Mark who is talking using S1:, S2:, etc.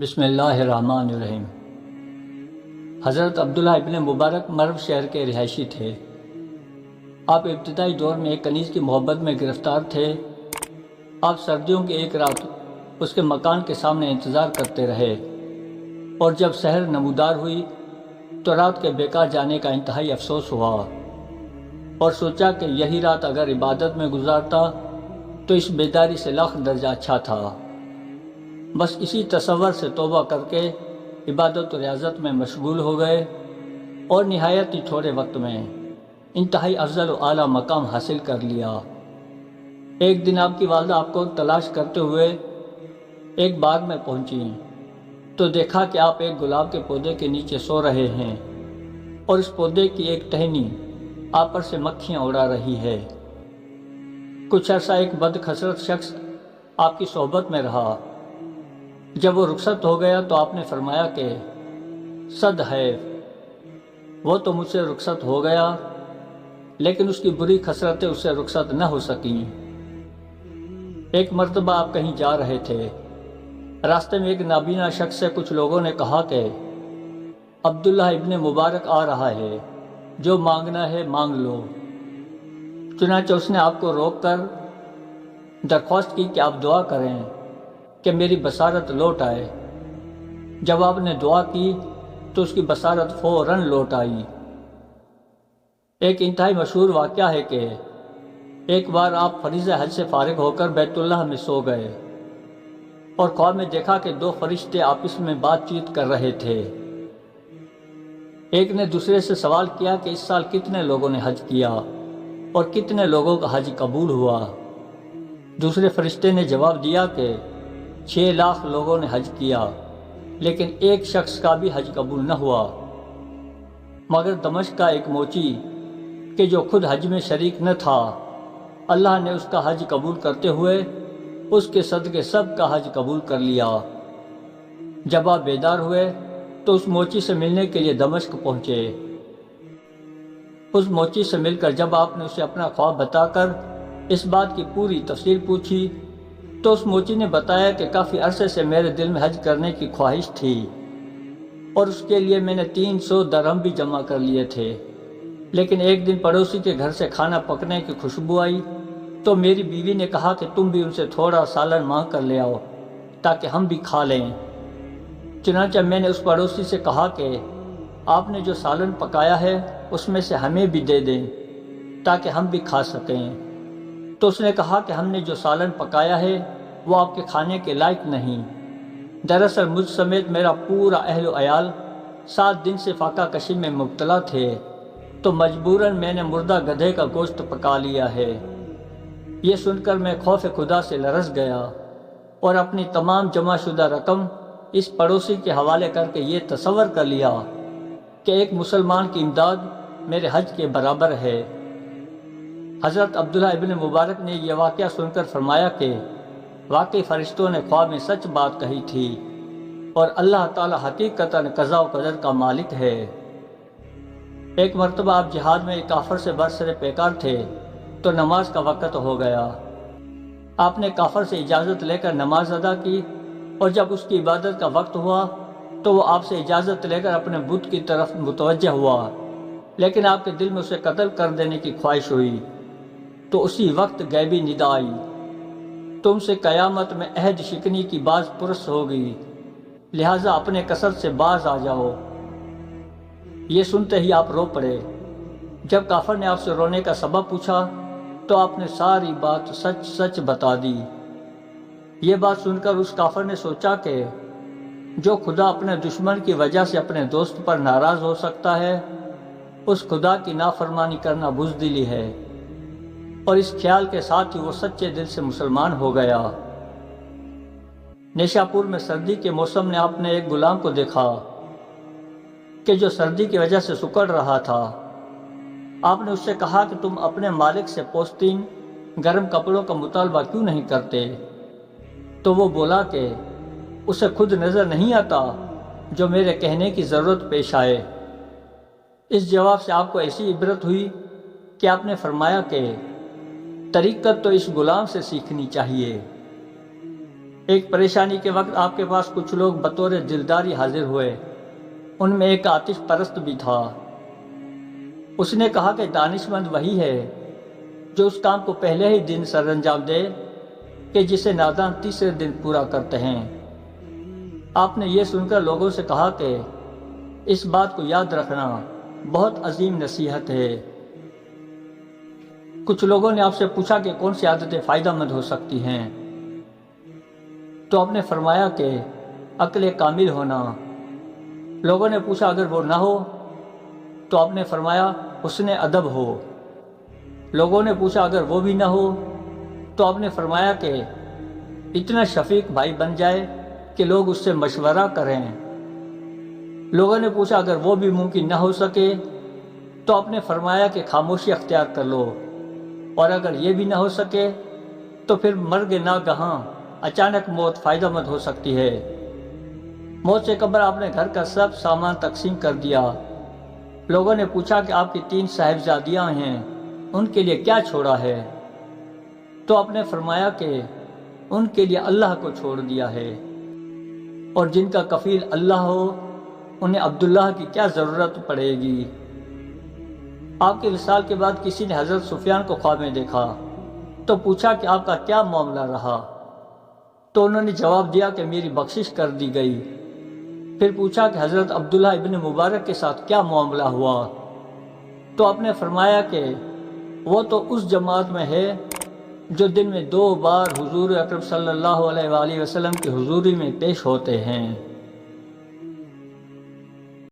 S1: بسم اللہ الرحمن الرحیم۔ حضرت عبداللہ ابن مبارک مرو شہر کے رہائشی تھے۔ آپ ابتدائی دور میں ایک کنیز کی محبت میں گرفتار تھے۔ آپ سردیوں کی ایک رات اس کے مکان کے سامنے انتظار کرتے رہے، اور جب سحر نمودار ہوئی تو رات کے بیکار جانے کا انتہائی افسوس ہوا، اور سوچا کہ یہی رات اگر عبادت میں گزارتا تو اس بیداری سے لاکھ درجہ اچھا تھا۔ بس اسی تصور سے توبہ کر کے عبادت و ریاضت میں مشغول ہو گئے، اور نہایت ہی تھوڑے وقت میں انتہائی افضل و اعلیٰ مقام حاصل کر لیا۔ ایک دن آپ کی والدہ آپ کو تلاش کرتے ہوئے ایک باغ میں پہنچی تو دیکھا کہ آپ ایک گلاب کے پودے کے نیچے سو رہے ہیں، اور اس پودے کی ایک ٹہنی آپ پر سے مکھیاں اڑا رہی ہے۔ کچھ عرصہ ایک بدخسرت شخص آپ کی صحبت میں رہا۔ جب وہ رخصت ہو گیا تو آپ نے فرمایا کہ صد ہے، وہ تو مجھ سے رخصت ہو گیا، لیکن اس کی بری خسرتیں اس سے رخصت نہ ہو سکیں۔ ایک مرتبہ آپ کہیں جا رہے تھے، راستے میں ایک نابینا شخص سے کچھ لوگوں نے کہا کہ عبداللہ ابن مبارک آ رہا ہے، جو مانگنا ہے مانگ لو۔ چنانچہ اس نے آپ کو روک کر درخواست کی کہ آپ دعا کریں کہ میری بصارت لوٹ آئے۔ جب آپ نے دعا کی تو اس کی بصارت فوراً لوٹ آئی۔ ایک انتہائی مشہور واقعہ ہے کہ ایک بار آپ فریضہ حج سے فارغ ہو کر بیت اللہ میں سو گئے، اور خواب میں دیکھا کہ دو فرشتے آپس میں بات چیت کر رہے تھے۔ ایک نے دوسرے سے سوال کیا کہ اس سال کتنے لوگوں نے حج کیا اور کتنے لوگوں کا حج قبول ہوا۔ دوسرے فرشتے نے جواب دیا کہ 6 لاکھ لوگوں نے حج کیا، لیکن ایک شخص کا بھی حج قبول نہ ہوا، مگر دمشق کا ایک موچی کہ جو خود حج میں شریک نہ تھا، اللہ نے اس کا حج قبول کرتے ہوئے اس کے صدقے سب کا حج قبول کر لیا۔ جب آپ بیدار ہوئے تو اس موچی سے ملنے کے لیے دمشق پہنچے۔ اس موچی سے مل کر جب آپ نے اسے اپنا خواب بتا کر اس بات کی پوری تفصیل پوچھی تو اس موچی نے بتایا کہ کافی عرصے سے میرے دل میں حج کرنے کی خواہش تھی، اور اس کے لیے میں نے 300 درہم بھی جمع کر لیے تھے، لیکن ایک دن پڑوسی کے گھر سے کھانا پکنے کی خوشبو آئی تو میری بیوی نے کہا کہ تم بھی ان سے تھوڑا سالن مانگ کر لے آؤ تاکہ ہم بھی کھا لیں۔ چنانچہ میں نے اس پڑوسی سے کہا کہ آپ نے جو سالن پکایا ہے اس میں سے ہمیں بھی دے دیں تاکہ ہم بھی کھا سکیں۔ تو اس نے کہا کہ ہم نے جو سالن پکایا ہے وہ آپ کے کھانے کے لائق نہیں۔ دراصل مجھ سمیت میرا پورا اہل و عیال 7 دن سے فاقہ کشی میں مبتلا تھے، تو مجبوراً میں نے مردہ گدھے کا گوشت پکا لیا ہے۔ یہ سن کر میں خوف خدا سے لرز گیا، اور اپنی تمام جمع شدہ رقم اس پڑوسی کے حوالے کر کے یہ تصور کر لیا کہ ایک مسلمان کی امداد میرے حج کے برابر ہے۔ حضرت عبداللہ ابن مبارک نے یہ واقعہ سن کر فرمایا کہ واقعی فرشتوں نے خواب میں سچ بات کہی تھی، اور اللہ تعالی حقیقتاً قضاء و قدر کا مالک ہے۔ ایک مرتبہ آپ جہاد میں ایک کافر سے برسر پیکار تھے تو نماز کا وقت ہو گیا۔ آپ نے کافر سے اجازت لے کر نماز ادا کی، اور جب اس کی عبادت کا وقت ہوا تو وہ آپ سے اجازت لے کر اپنے بت کی طرف متوجہ ہوا، لیکن آپ کے دل میں اسے قتل کر دینے کی خواہش ہوئی۔ تو اسی وقت غیبی ندا آئی، تم سے قیامت میں عہد شکنی کی باز پرس ہوگی، لہٰذا اپنے کثرت سے باز آ جاؤ۔ یہ سنتے ہی آپ رو پڑے۔ جب کافر نے آپ سے رونے کا سبب پوچھا تو آپ نے ساری بات سچ سچ بتا دی۔ یہ بات سن کر اس کافر نے سوچا کہ جو خدا اپنے دشمن کی وجہ سے اپنے دوست پر ناراض ہو سکتا ہے، اس خدا کی نافرمانی کرنا بزدلی ہے، اور اس خیال کے ساتھ ہی وہ سچے دل سے مسلمان ہو گیا۔ نیشاپور میں سردی کے موسم میں آپ نے ایک غلام کو دیکھا کہ جو سردی کی وجہ سے سکڑ رہا تھا۔ آپ نے اس سے کہا کہ تم اپنے مالک سے پوستین گرم کپڑوں کا مطالبہ کیوں نہیں کرتے؟ تو وہ بولا کہ اسے خود نظر نہیں آتا جو میرے کہنے کی ضرورت پیش آئے۔ اس جواب سے آپ کو ایسی عبرت ہوئی کہ آپ نے فرمایا کہ طریقت تو اس غلام سے سیکھنی چاہیے۔ ایک پریشانی کے وقت آپ کے پاس کچھ لوگ بطور دلداری حاضر ہوئے۔ ان میں ایک آتش پرست بھی تھا۔ اس نے کہا کہ دانشمند وہی ہے جو اس کام کو پہلے ہی دن سر انجام دے کہ جسے نادان تیسرے دن پورا کرتے ہیں۔ آپ نے یہ سن کر لوگوں سے کہا کہ اس بات کو یاد رکھنا بہت عظیم نصیحت ہے۔ کچھ لوگوں نے آپ سے پوچھا کہ کون سی عادتیں فائدہ مند ہو سکتی ہیں، تو آپ نے فرمایا کہ عقل کامل ہونا۔ لوگوں نے پوچھا اگر وہ نہ ہو، تو آپ نے فرمایا حسن ادب ہو۔ لوگوں نے پوچھا اگر وہ بھی نہ ہو، تو آپ نے فرمایا کہ اتنا شفیق بھائی بن جائے کہ لوگ اس سے مشورہ کریں۔ لوگوں نے پوچھا اگر وہ بھی ممکن نہ ہو سکے، تو آپ نے فرمایا کہ خاموشی اختیار کر لو، اور اگر یہ بھی نہ ہو سکے تو پھر مرگ ناگہاں اچانک موت فائدہ مند ہو سکتی ہے۔ موت سے قبل آپ نے گھر کا سب سامان تقسیم کر دیا۔ لوگوں نے پوچھا کہ آپ کی 3 صاحبزادیاں ہیں، ان کے لیے کیا چھوڑا ہے؟ تو آپ نے فرمایا کہ ان کے لیے اللہ کو چھوڑ دیا ہے، اور جن کا کفیل اللہ ہو انہیں عبداللہ کی کیا ضرورت پڑے گی۔ آپ کے وصال کے بعد کسی نے حضرت سفیان کو خواب میں دیکھا تو پوچھا کہ آپ کا کیا معاملہ رہا؟ تو انہوں نے جواب دیا کہ میری بخشش کر دی گئی۔ پھر پوچھا کہ حضرت عبداللہ ابن مبارک کے ساتھ کیا معاملہ ہوا؟ تو آپ نے فرمایا کہ وہ تو اس جماعت میں ہے جو دن میں 2 بار حضور اکرم صلی اللہ علیہ وآلہ وسلم کی حضوری میں پیش ہوتے ہیں۔